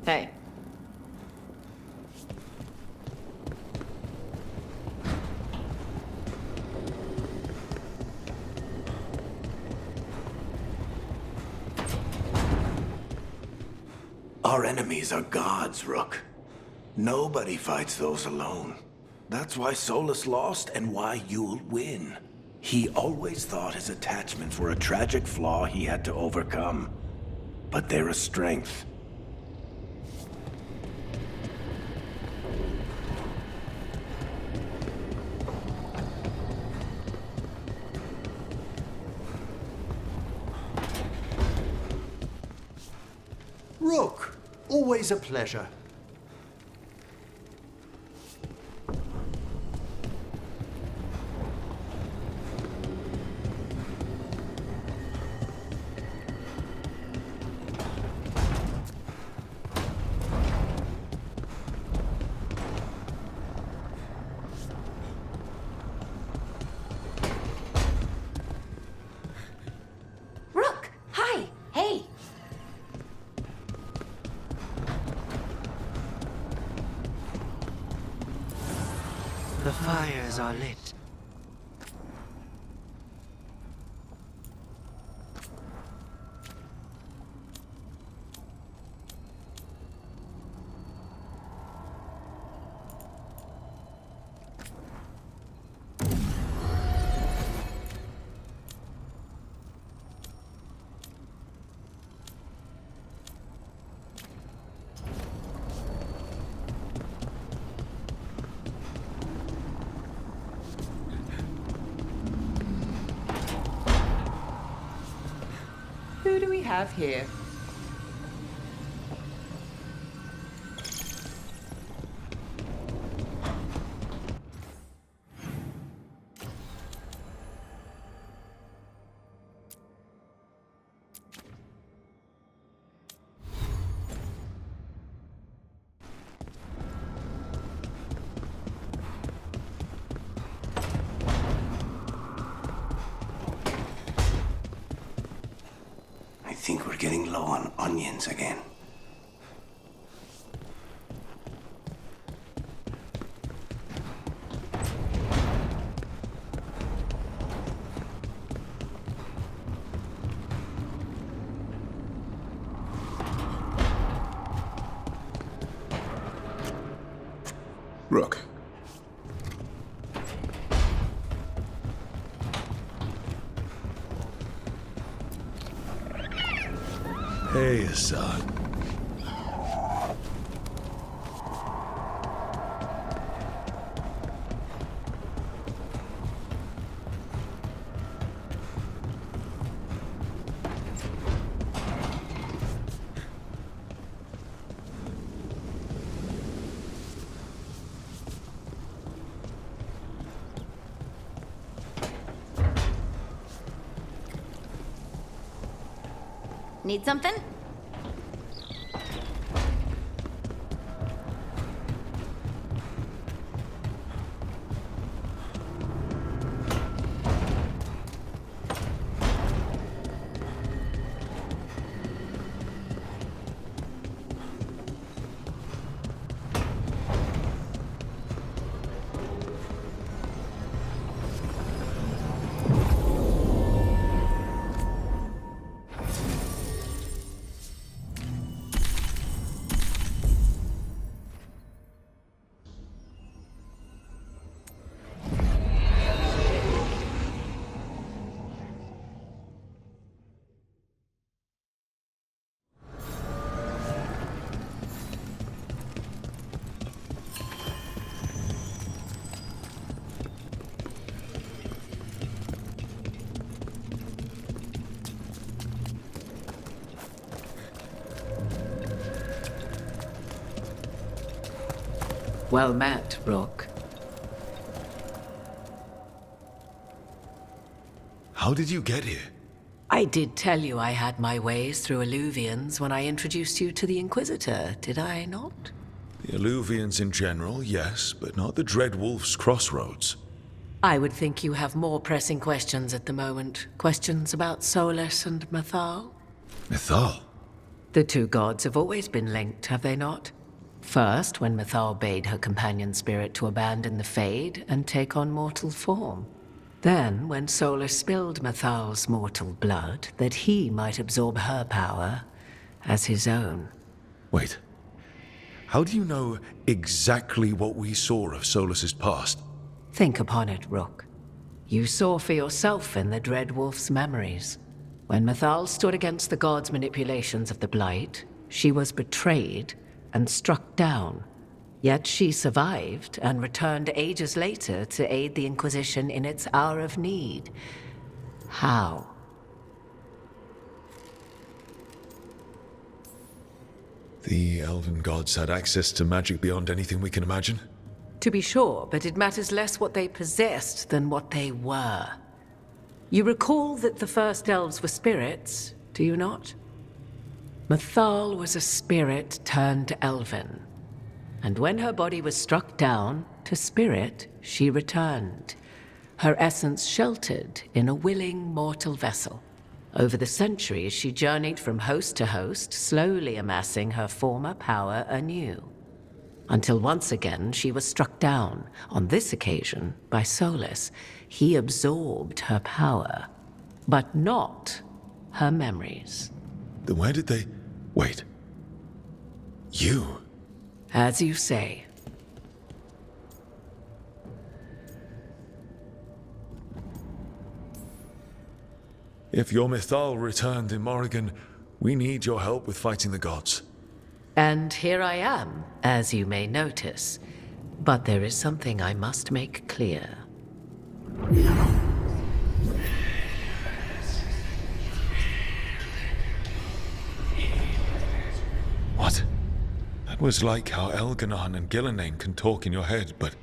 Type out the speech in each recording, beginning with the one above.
Hey. Our enemies are gods, Rook. Nobody fights those alone. That's why Solus lost and why you'll win. He always thought his attachments were a tragic flaw he had to overcome. But they're a strength. Rook, always a pleasure. Rook! Hi! Hey! The fires are lit. Who do we have here? I think we're getting low on onions again. Rook. Hey, Assad. Need something? Well met, Rook. How did you get here? I did tell you I had my ways through Alluvians when I introduced you to the Inquisitor, did I not? The Alluvians in general, yes, but not the Dreadwolf's Crossroads. I would think you have more pressing questions at the moment. Questions about Solus and Mathal? Mythal? The two gods have always been linked, have they not? First, when Mythal bade her companion spirit to abandon the Fade and take on mortal form. Then, when Solus spilled Mythal's mortal blood, that he might absorb her power as his own. Wait. How do you know exactly what we saw of Solus's past? Think upon it, Rook. You saw for yourself in the Dread Wolf's memories. When Mythal stood against the gods' manipulations of the Blight, she was betrayed and struck down. Yet she survived and returned ages later to aid the Inquisition in its hour of need. How? The elven gods had access to magic beyond anything we can imagine? To be sure, but it matters less what they possessed than what they were. You recall that the first elves were spirits, do you not? Mythal was a spirit turned elven. And when her body was struck down, to spirit she returned. Her essence sheltered in a willing mortal vessel. Over the centuries, she journeyed from host to host, slowly amassing her former power anew. Until once again she was struck down, on this occasion by Solus. He absorbed her power, but not her memories. Then where did they... Wait. You? As you say. If your Mythal returned in Morrigan, we need your help with fighting the gods. And here I am, as you may notice. But there is something I must make clear. What? That was like how Elganon and Gillenane can talk in your head, but...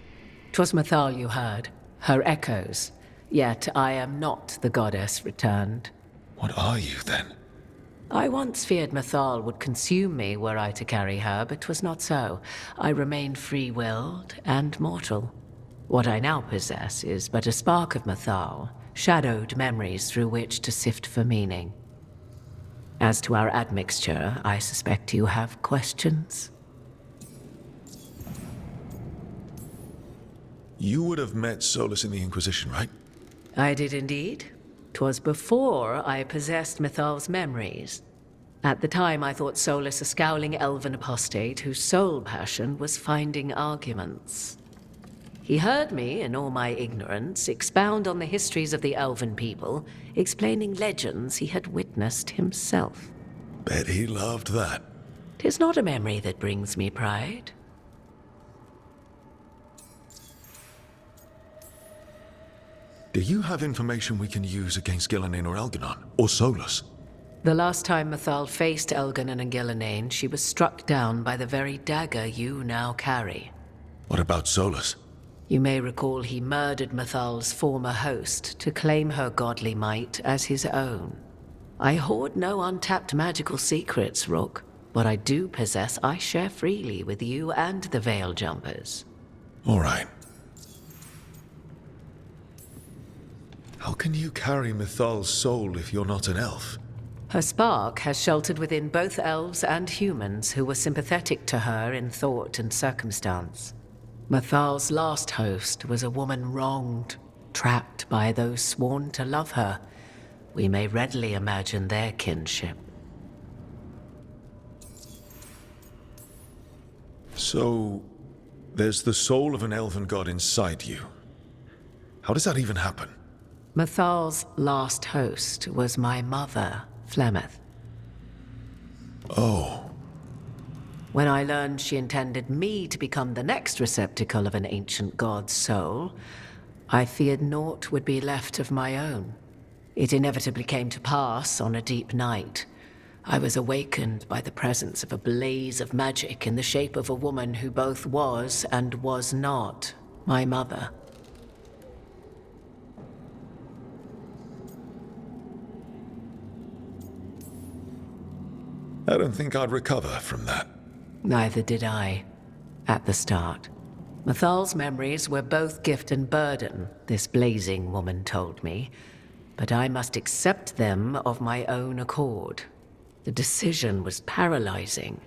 'Twas Mythal you heard, her echoes. Yet I am not the goddess returned. What are you, then? I once feared Mythal would consume me were I to carry her, but 'twas not so. I remain free-willed and mortal. What I now possess is but a spark of Mythal, shadowed memories through which to sift for meaning. As to our admixture, I suspect you have questions. You would have met Solus in the Inquisition, right? I did indeed. 'Twas before I possessed Mythal's memories. At the time, I thought Solus a scowling elven apostate whose sole passion was finding arguments. He heard me, in all my ignorance, expound on the histories of the elven people, explaining legends he had witnessed himself. Bet he loved that. 'Tis not a memory that brings me pride. Do you have information we can use against Gillenane or Elganon? Or Solus? The last time Mythal faced Elganon and Gillenane, she was struck down by the very dagger you now carry. What about Solus? You may recall he murdered Mythal's former host to claim her godly might as his own. I hoard no untapped magical secrets, Rook. What I do possess, I share freely with you and the Veil Jumpers. All right. How can you carry Mythal's soul if you're not an elf? Her spark has sheltered within both elves and humans who were sympathetic to her in thought and circumstance. Mythal's last host was a woman wronged, trapped by those sworn to love her. We may readily imagine their kinship. So, there's the soul of an elven god inside you. How does that even happen? Mythal's last host was my mother, Flemeth. Oh. When I learned she intended me to become the next receptacle of an ancient god's soul, I feared naught would be left of my own. It inevitably came to pass on a deep night. I was awakened by the presence of a blaze of magic in the shape of a woman who both was and was not my mother. I don't think I'd recover from that. Neither did I, at the start. Mythal's memories were both gift and burden, this blazing woman told me, but I must accept them of my own accord. The The decision was paralyzing.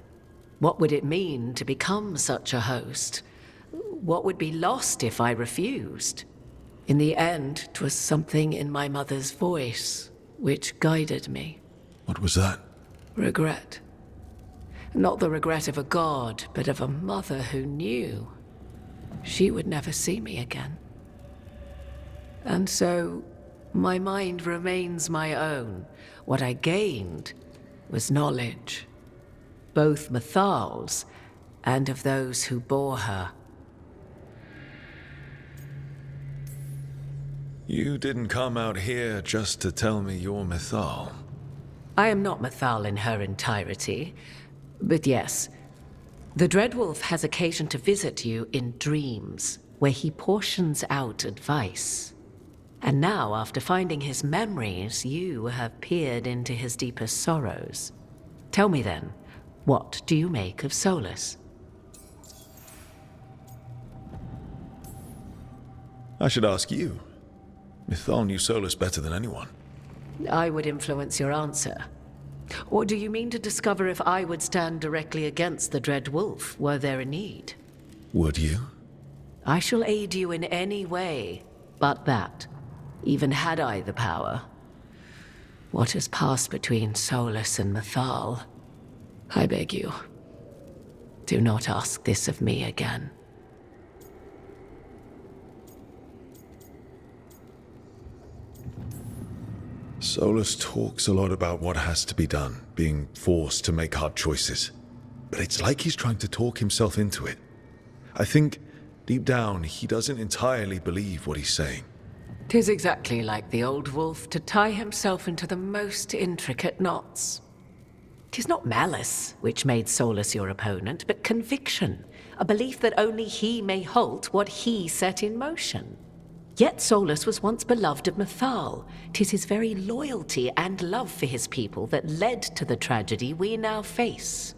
What would it mean to become such a host? What would be lost if I refused? In the end, 'twas something in my mother's voice which guided me. What was that? Regret. Not the regret of a god, but of a mother who knew she would never see me again. And so, my mind remains my own. What I gained was knowledge, both Mathal's and of those who bore her. You didn't come out here just to tell me you're Mythal. I am not Mathal in her entirety, but yes, the Dreadwolf has occasion to visit you in dreams, where he portions out advice. And now, after finding his memories, you have peered into his deepest sorrows. Tell me then, what do you make of Solus? I should ask you. Mythal knew Solus better than anyone. I would influence your answer. Or do you mean to discover if I would stand directly against the Dread Wolf, were there a need? Would you? I shall aid you in any way, but that, even had I the power. What has passed between Solus and Mythal, I beg you, do not ask this of me again. Solus talks a lot about what has to be done, being forced to make hard choices. But it's like he's trying to talk himself into it. I think, deep down, he doesn't entirely believe what he's saying. 'Tis exactly like the old wolf to tie himself into the most intricate knots. 'Tis not malice which made Solus your opponent, but conviction, a belief that only he may halt what he set in motion. Yet Solus was once beloved of Mythal. 'Tis his very loyalty and love for his people that led to the tragedy we now face.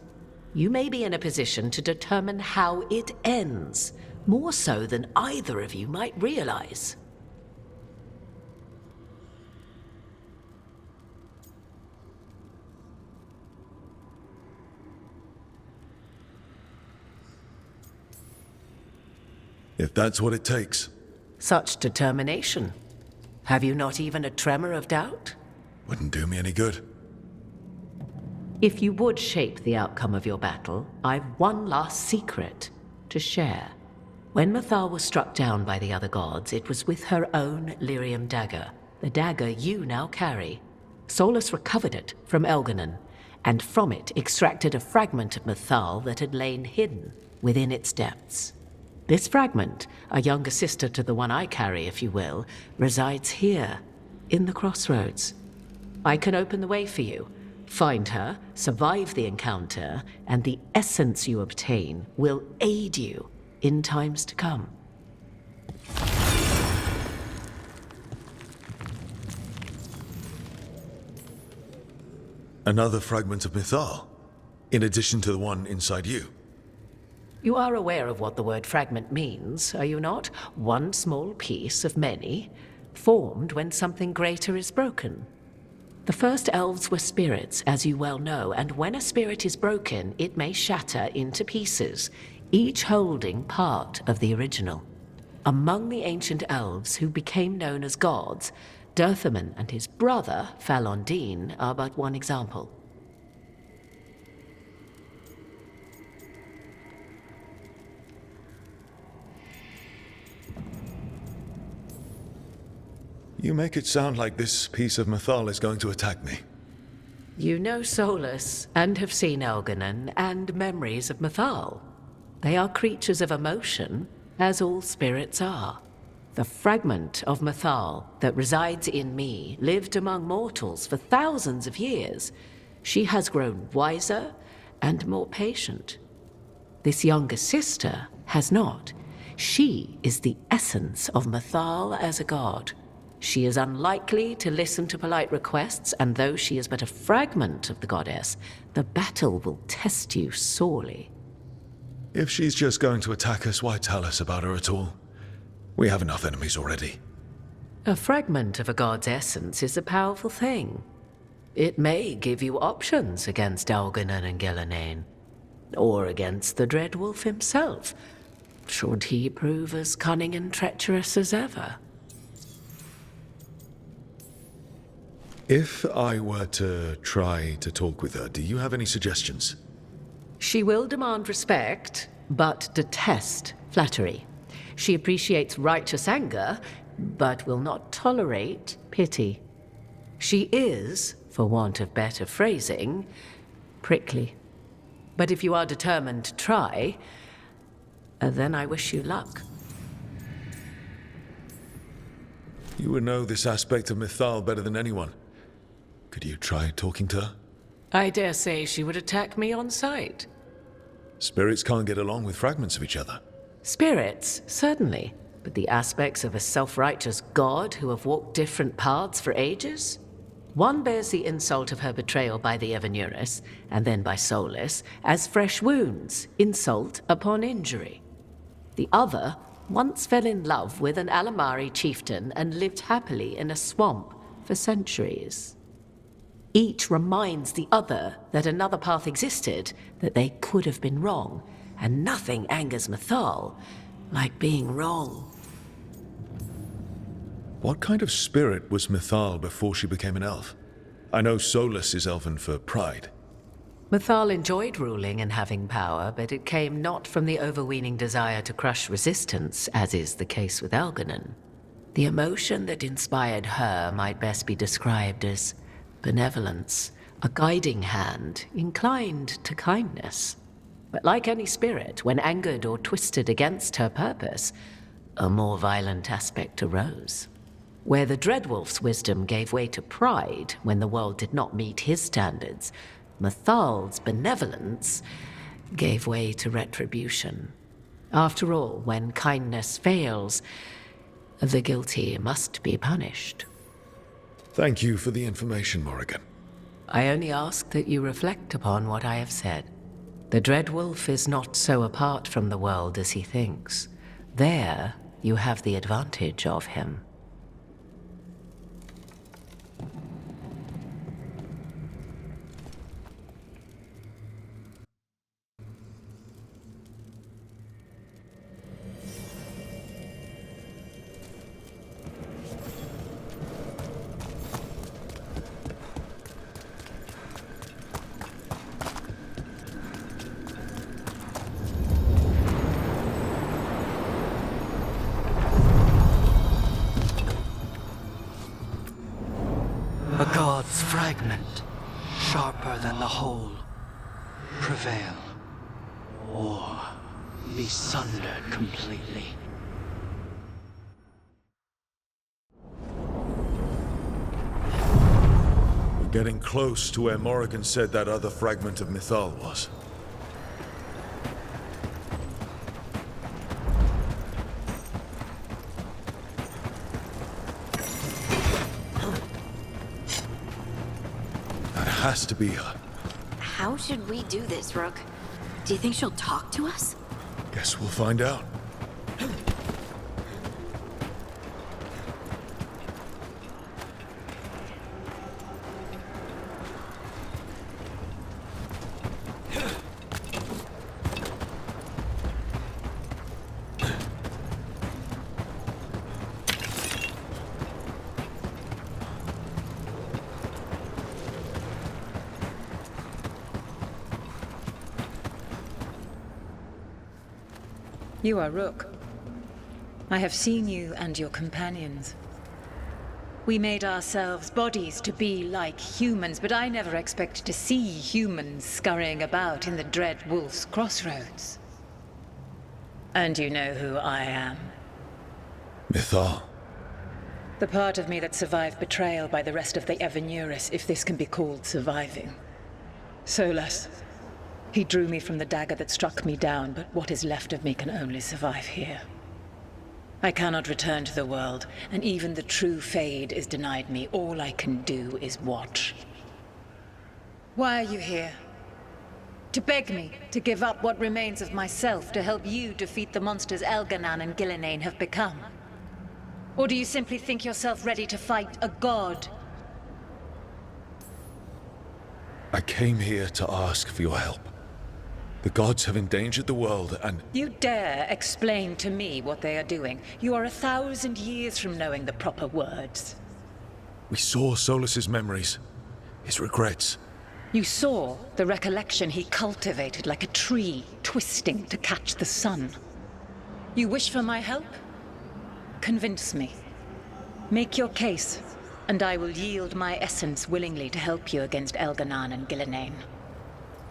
You may be in a position to determine how it ends, more so than either of you might realize. If that's what it takes. Such determination. Have you not even a tremor of doubt? Wouldn't do me any good. If you would shape the outcome of your battle, I've one last secret to share. When Mythal was struck down by the other gods, it was with her own lyrium dagger, the dagger you now carry. Solus recovered it from Elganon, and from it extracted a fragment of Mythal that had lain hidden within its depths. This fragment, a younger sister to the one I carry, if you will, resides here, in the Crossroads. I can open the way for you. Find her, survive the encounter, and the essence you obtain will aid you in times to come. Another fragment of Mythal, in addition to the one inside you. You are aware of what the word fragment means, are you not? One small piece of many, formed when something greater is broken. The first elves were spirits, as you well know, and when a spirit is broken, it may shatter into pieces, each holding part of the original. Among the ancient elves who became known as gods, Dirthaman and his brother, Falondine, are but one example. You make it sound like this piece of Mythal is going to attack me. You know Solus, and have seen Elganon, and memories of Mythal. They are creatures of emotion, as all spirits are. The fragment of Mythal that resides in me lived among mortals for thousands of years. She has grown wiser and more patient. This younger sister has not. She is the essence of Mythal as a god. She is unlikely to listen to polite requests, and though she is but a fragment of the goddess, the battle will test you sorely. If she's just going to attack us, why tell us about her at all? We have enough enemies already. A fragment of a god's essence is a powerful thing. It may give you options against Algernon and Gillenane, or against the Dreadwolf himself, should he prove as cunning and treacherous as ever. If I were to try to talk with her, do you have any suggestions? She will demand respect, but detest flattery. She appreciates righteous anger, but will not tolerate pity. She is, for want of better phrasing, prickly. But if you are determined to try, then I wish you luck. You would know this aspect of Mythal better than anyone. Could you try talking to her? I dare say she would attack me on sight. Spirits can't get along with fragments of each other. Spirits, certainly. But the aspects of a self-righteous god who have walked different paths for ages? One bears the insult of her betrayal by the Evanuris, and then by Solus, as fresh wounds, insult upon injury. The other once fell in love with an Alamari chieftain and lived happily in a swamp for centuries. Each reminds the other that another path existed, that they could have been wrong, and nothing angers Mythal like being wrong. What kind of spirit was Mythal before she became an elf? I know Solus is elven for pride. Mythal enjoyed ruling and having power, but it came not from the overweening desire to crush resistance, as is the case with Algernon. The emotion that inspired her might best be described as benevolence, a guiding hand inclined to kindness. But like any spirit, when angered or twisted against her purpose, a more violent aspect arose. Where the Dreadwolf's wisdom gave way to pride when the world did not meet his standards, Mythal's benevolence gave way to retribution. After all, when kindness fails, the guilty must be punished. Thank you for the information, Morrigan. I only ask that you reflect upon what I have said. The Dreadwolf is not so apart from the world as he thinks. There, you have the advantage of him. A god's fragment, sharper than the whole. Prevail, or be sundered completely. We're getting close to where Morrigan said that other fragment of Mythal was. Has to be her. How should we do this, Rook? Do you think she'll talk to us? Guess we'll find out. You are Rook. I have seen you and your companions. We made ourselves bodies to be like humans, but I never expected to see humans scurrying about in the Dread Wolf's Crossroads. And you know who I am. Mythal. The part of me that survived betrayal by the rest of the Evanuris, if this can be called surviving. Solus. He drew me from the dagger that struck me down, but what is left of me can only survive here. I cannot return to the world, and even the true Fade is denied me. All I can do is watch. Why are you here? To beg me to give up what remains of myself to help you defeat the monsters Elganan and Gillenane have become? Or do you simply think yourself ready to fight a god? I came here to ask for your help. The gods have endangered the world, and You dare explain to me what they are doing? You are 1,000 years from knowing the proper words. we saw Solus's memories, his regrets. You saw the recollection he cultivated like a tree twisting to catch the sun. You wish for my help? Convince me. Make your case, and I will yield my essence willingly to help you against Elganan and Gillenane.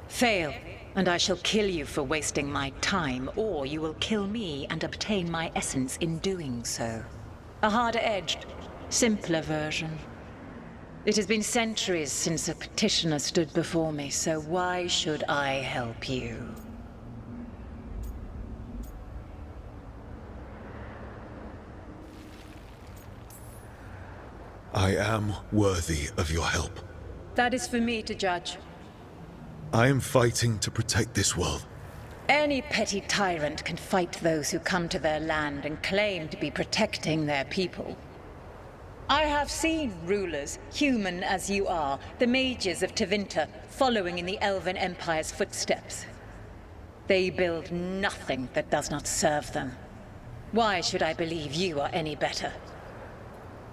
Fail, and I shall kill you for wasting my time, or you will kill me and obtain my essence in doing so. A harder-edged, simpler version. It has been centuries since a petitioner stood before me, so why should I help you? I am worthy of your help. That is for me to judge. I am fighting to protect this world. Any petty tyrant can fight those who come to their land and claim to be protecting their people. I have seen rulers, human as you are, the mages of Tevinter, following in the Elven Empire's footsteps. They build nothing that does not serve them. Why should I believe you are any better?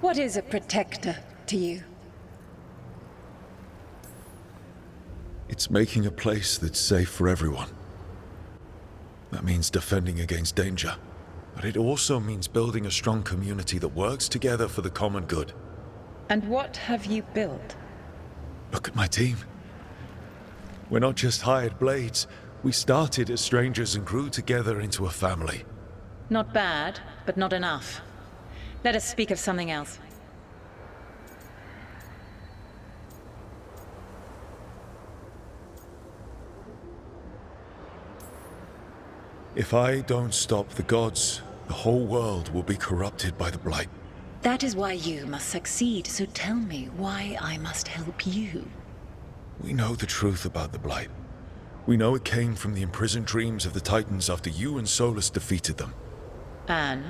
What is a protector to you? It's making a place that's safe for everyone. That means defending against danger. But it also means building a strong community that works together for the common good. And what have you built? Look at my team. We're not just hired blades. We started as strangers and grew together into a family. Not bad, but not enough. Let us speak of something else. If I don't stop the gods, the whole world will be corrupted by the Blight. That is why you must succeed, so tell me why I must help you. We know the truth about the Blight. We know it came from the imprisoned dreams of the Titans after you and Solus defeated them. And?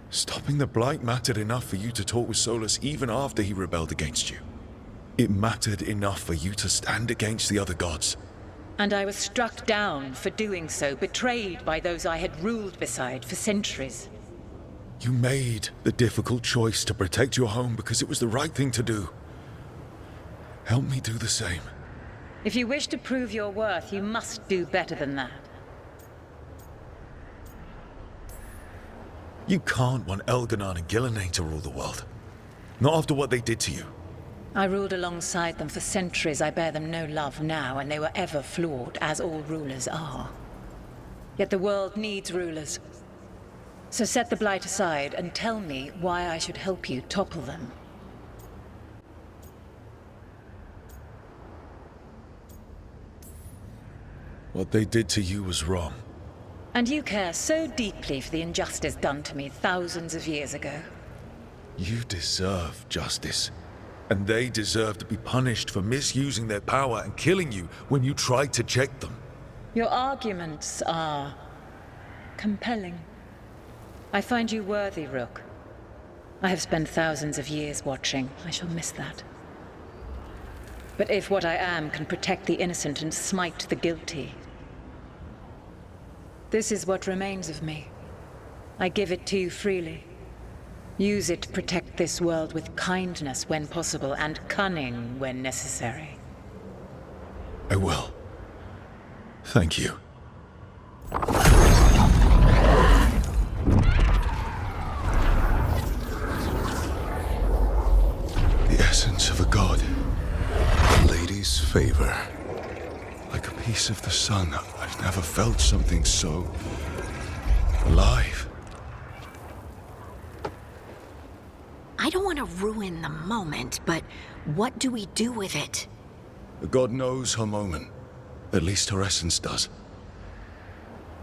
Stopping the Blight mattered enough for you to talk with Solus even after he rebelled against you. It mattered enough for you to stand against the other gods. And I was struck down for doing so, betrayed by those I had ruled beside for centuries. You made the difficult choice to protect your home because it was the right thing to do. Help me do the same. If you wish to prove your worth, you must do better than that. You can't want Elganan and Gillenane to rule the world. Not after what they did to you. I ruled alongside them for centuries. I bear them no love now, and they were ever flawed, as all rulers are. Yet the world needs rulers. So set the Blight aside and tell me why I should help you topple them. What they did to you was wrong. And you care so deeply for the injustice done to me thousands of years ago. You deserve justice. And they deserve to be punished for misusing their power and killing you when you tried to check them. Your arguments are compelling. I find you worthy, Rook. I have spent thousands of years watching. I shall miss that. But if what I am can protect the innocent and smite the guilty, this is what remains of me. I give it to you freely. Use it to protect this world with kindness when possible and cunning when necessary. I will. Thank you. The essence of a god. A lady's favor. Like a piece of the sun. I've never felt something so alive. I don't want to ruin the moment, but what do we do with it? The god knows her moment. At least her essence does.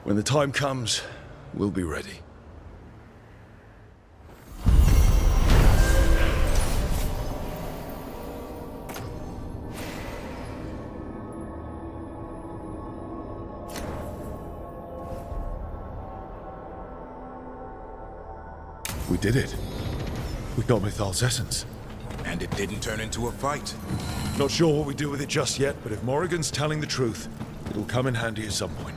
When the time comes, we'll be ready. We did it. We got Mythal's essence. And it didn't turn into a fight. Not sure what we do with it just yet, but if Morrigan's telling the truth, it'll come in handy at some point.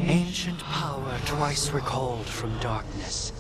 Ancient power twice recalled from darkness.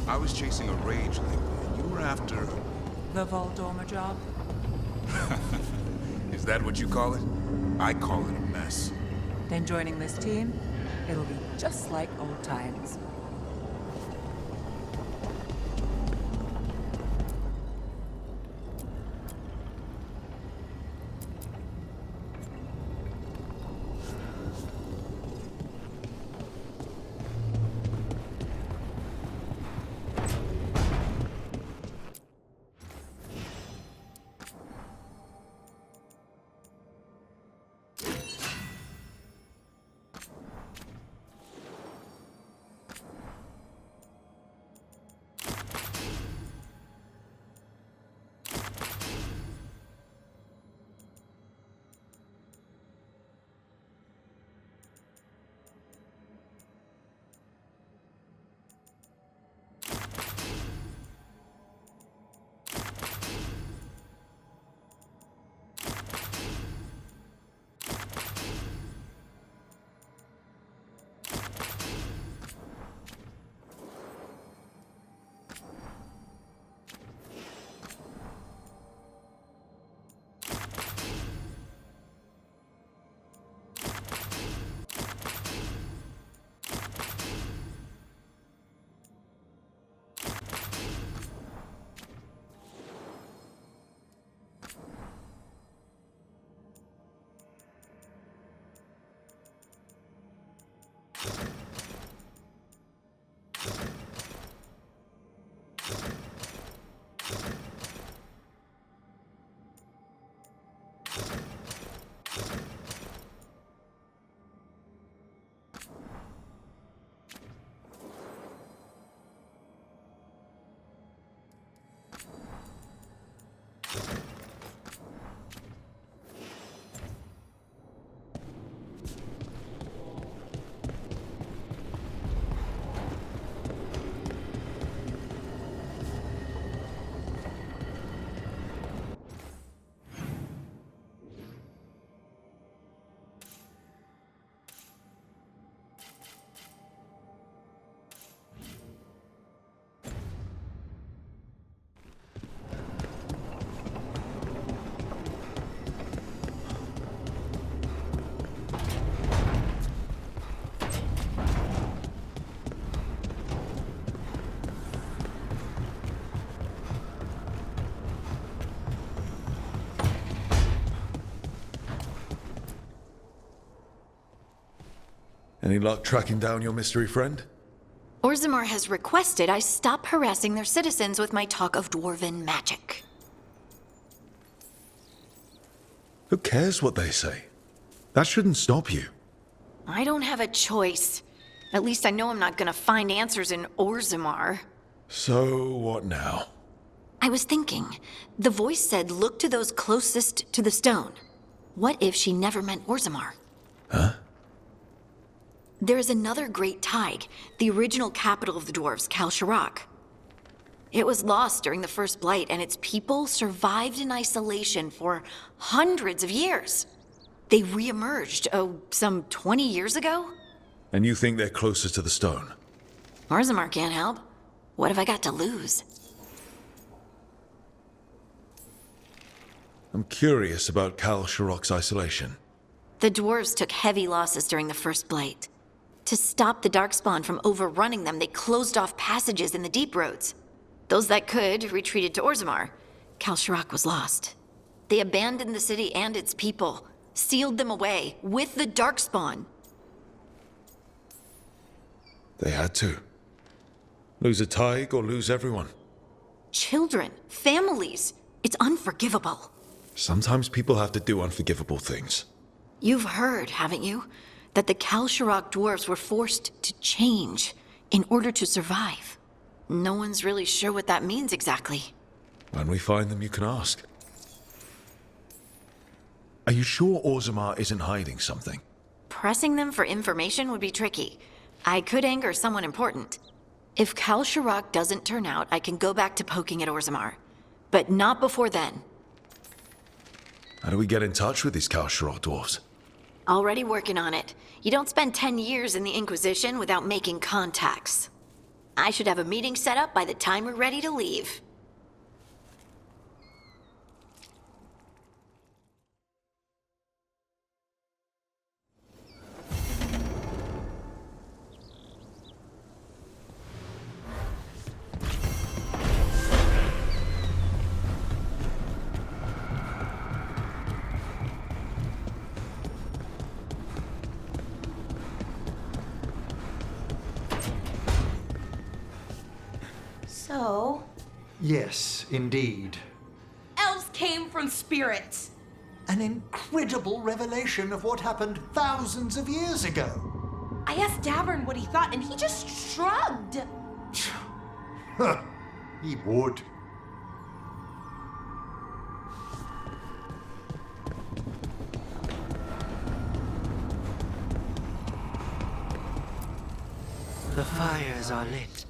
I was chasing a rage lately, and you were after... The Voldormer job? Is that what you call it? I call it a mess. Then joining this team, it'll be just like old times. Any luck tracking down your mystery friend? Orzammar has requested I stop harassing their citizens with my talk of dwarven magic. Who cares what they say? That shouldn't stop you. I don't have a choice. At least I know I'm not gonna find answers in Orzammar. So, what now? I was thinking, the voice said look to those closest to the stone. What if she never meant Orzammar? Huh? There is another great Tig, the original capital of the dwarves, Kalsharak. It was lost during the First Blight, and its people survived in isolation for hundreds of years. They re-emerged, some 20 years ago? And you think they're closer to the stone? Orzammar can't help. What have I got to lose? I'm curious about Kalsharak's isolation. The dwarves took heavy losses during the First Blight. To stop the Darkspawn from overrunning them, they closed off passages in the deep roads. Those that could retreated to Orzammar. Kalsharak was lost. They abandoned the city and its people, sealed them away with the Darkspawn. They had to. Lose a Tig or lose everyone. Children, families. It's unforgivable. Sometimes people have to do unforgivable things. You've heard, haven't you, that the Kalsharak dwarves were forced to change in order to survive. No one's really sure what that means exactly. When we find them, you can ask. Are you sure Orzammar isn't hiding something? Pressing them for information would be tricky. I could anger someone important. If Kalsharak doesn't turn out, I can go back to poking at Orzammar. But not before then. How do we get in touch with these Kalsharak dwarves? Already working on it. You don't spend 10 years in the Inquisition without making contacts. I should have a meeting set up by the time we're ready to leave. So? Yes, indeed. Elves came from spirits. An incredible revelation of what happened thousands of years ago. I asked Davern what he thought, and he just shrugged. He would. The fires are lit.